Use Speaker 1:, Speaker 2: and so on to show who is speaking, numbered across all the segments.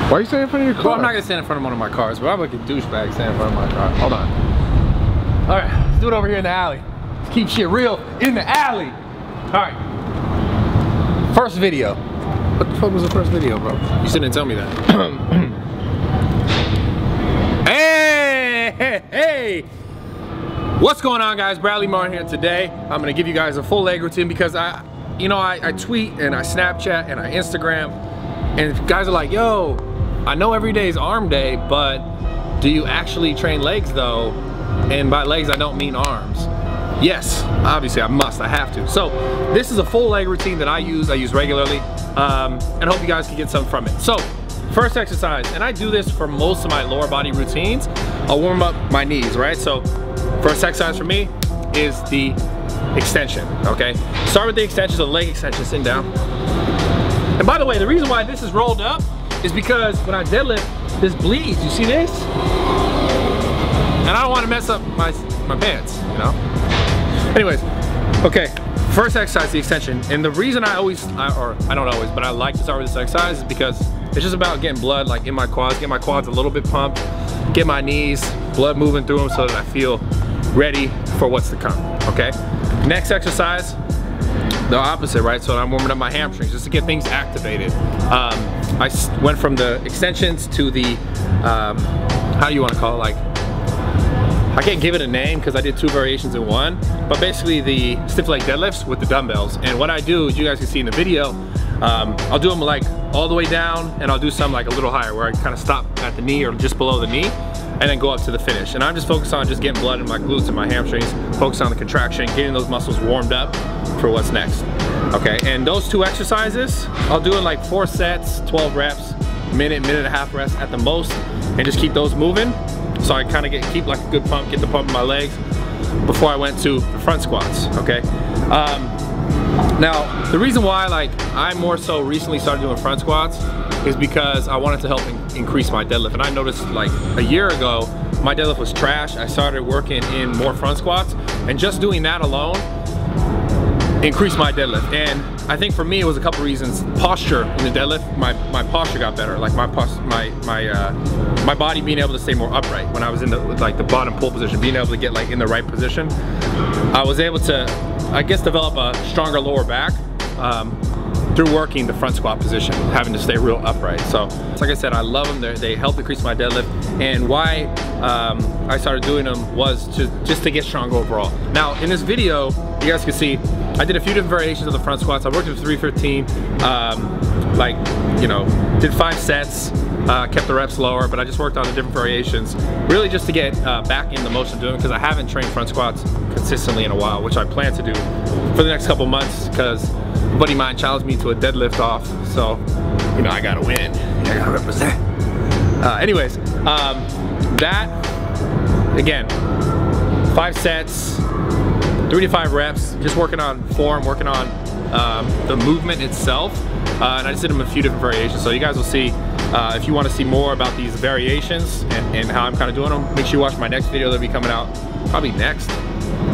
Speaker 1: Why are you standing in front of your car?
Speaker 2: Well, I'm not gonna stand in front of one of my cars, but I'm like a douchebag standing in front of my car. Hold on. All right, let's do it over here in the alley. Let's keep shit real in the alley. All right. First video. What the fuck was the first video, bro? You shouldn't tell me that. Hey! What's going on, guys? Bradley Martyn here today. I'm gonna give you guys a full leg routine because I tweet and I Snapchat and I Instagram, and guys are like, yo, I know every day is arm day, but do you actually train legs though? And by legs, I don't mean arms. Yes, obviously I have to. So this is a full leg routine that I use regularly, and I hope you guys can get something from it. So first exercise, and I do this for most of my lower body routines, I'll warm up my knees, right? So first exercise for me is the extension, okay? Start with the extensions, the leg extension, sitting down. And by the way, the reason why this is rolled up is because when I deadlift, this bleeds, you see this? And I don't want to mess up my pants, you know? Anyways, okay, first exercise, the extension. And the reason I don't always, but I like to start with this exercise is because it's just about getting blood like in my quads, get my quads a little bit pumped, get my knees, blood moving through them so that I feel ready for what's to come, okay? Next exercise, the opposite, right? So I'm warming up my hamstrings just to get things activated. I went from the extensions to the, how do you want to call it? Like, I can't give it a name because I did 2 variations in one, but basically the stiff leg deadlifts with the dumbbells. And what I do, as you guys can see in the video, I'll do them like all the way down, and I'll do some like a little higher where I kind of stop at the knee or just below the knee and then go up to the finish. And I'm just focused on just getting blood in my glutes and my hamstrings, focused on the contraction, getting those muscles warmed up for what's next. Okay, and those 2 exercises, I'll do it like 4 sets, 12 reps, minute and a half rest at the most, and just keep those moving. So I kind of keep like a good pump, get the pump in my legs before I went to the front squats, okay? Now, the reason why like I more so recently started doing front squats is because I wanted to help increase my deadlift. And I noticed like a year ago, my deadlift was trash. I started working in more front squats, and just doing that alone increased my deadlift. And I think for me it was a couple reasons. Posture in the deadlift, my posture got better. Like my body being able to stay more upright when I was in the the bottom pull position, being able to get like in the right position. I was able to, I guess, develop a stronger lower back through working the front squat position, having to stay real upright. So like I said, I love them. They help increase my deadlift. And why I started doing them was just to get stronger overall. Now in this video, you guys can see I did a few different variations of the front squats. I worked with 315, like, you know, did 5 sets, kept the reps lower, but I just worked on the different variations, really just to get back in the motion of doing it, because I haven't trained front squats consistently in a while, which I plan to do for the next couple months, because a buddy of mine challenged me to a deadlift off, so, you know, I gotta win, I gotta represent. Anyways, that, again, 5 sets, 3 to 5 reps, just working on form, working on the movement itself, and I just did them a few different variations. So you guys will see, if you want to see more about these variations and how I'm kind of doing them, make sure you watch my next video that'll be coming out probably next,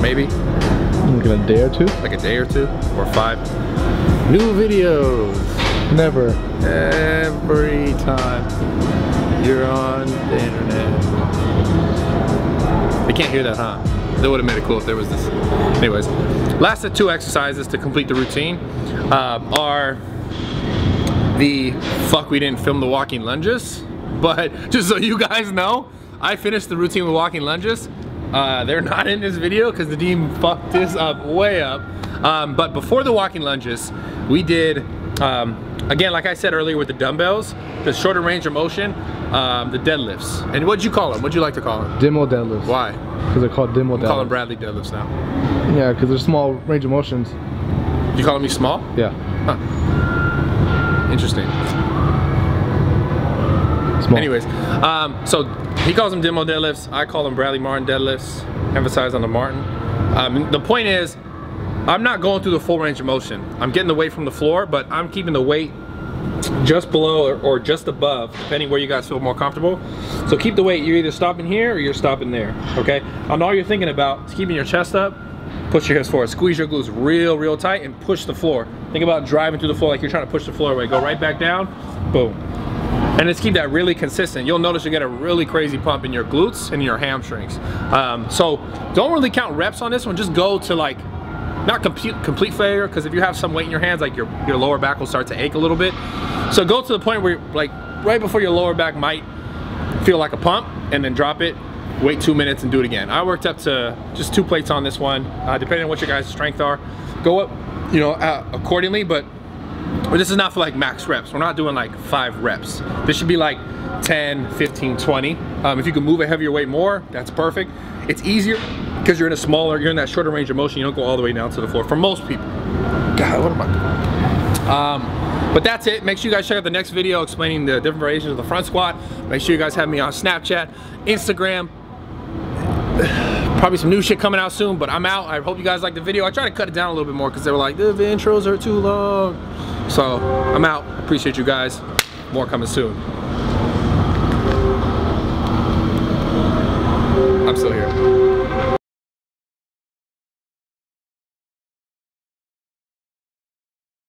Speaker 2: maybe.
Speaker 1: Like in a day or 2?
Speaker 2: Like a day or 2 or 5. New videos.
Speaker 1: Never.
Speaker 2: Every time you're on the internet. They can't hear that, huh? That would have made it cool if there was this. Anyways, last 2 exercises to complete the routine are the we didn't film the walking lunges, but just so you guys know, I finished the routine with walking lunges. They're not in this video because the team fucked this up way up. But before the walking lunges, we did, again, like I said earlier with the dumbbells, the shorter range of motion, the deadlifts. And what'd you call them? What'd you like to call them?
Speaker 1: Demo deadlifts.
Speaker 2: Why?
Speaker 1: Because they're called demo deadlifts.
Speaker 2: I'm calling Bradley deadlifts now.
Speaker 1: Yeah, because they're small range of motions.
Speaker 2: You calling me small?
Speaker 1: Yeah.
Speaker 2: Huh. Interesting.
Speaker 1: Small.
Speaker 2: Anyways, so he calls them demo deadlifts. I call them Bradley Martyn deadlifts. Emphasize on the Martyn. The point is, I'm not going through the full range of motion. I'm getting the weight from the floor, but I'm keeping the weight just below or just above, depending where you guys feel more comfortable. So keep the weight. You're either stopping here or you're stopping there, okay? And all you're thinking about is keeping your chest up, push your hips forward, squeeze your glutes real tight, and push the floor. Think about driving through the floor like you're trying to push the floor away. Go right back down, boom. And just keep that really consistent. You'll notice you get a really crazy pump in your glutes and your hamstrings. So don't really count reps on this one. Just go to like, not complete failure, because if you have some weight in your hands, like your lower back will start to ache a little bit. So go to the point where like right before your lower back might feel like a pump, and then drop it, wait 2 minutes and do it again. I worked up to just 2 plates on this one, depending on what your guys' strength are. Go up, you know, accordingly, but this is not for like max reps. We're not doing like 5 reps. This should be like 10, 15, 20. If you can move a heavier weight more, that's perfect. It's easier because you're in that shorter range of motion. You don't go all the way down to the floor for most people. God, what am I doing? But that's it. Make sure you guys check out the next video explaining the different variations of the front squat. Make sure you guys have me on Snapchat, Instagram. Probably some new shit coming out soon, but I'm out. I hope you guys like the video. I try to cut it down a little bit more because they were like, the intros are too long. So I'm out. Appreciate you guys. More coming soon. I'm still here.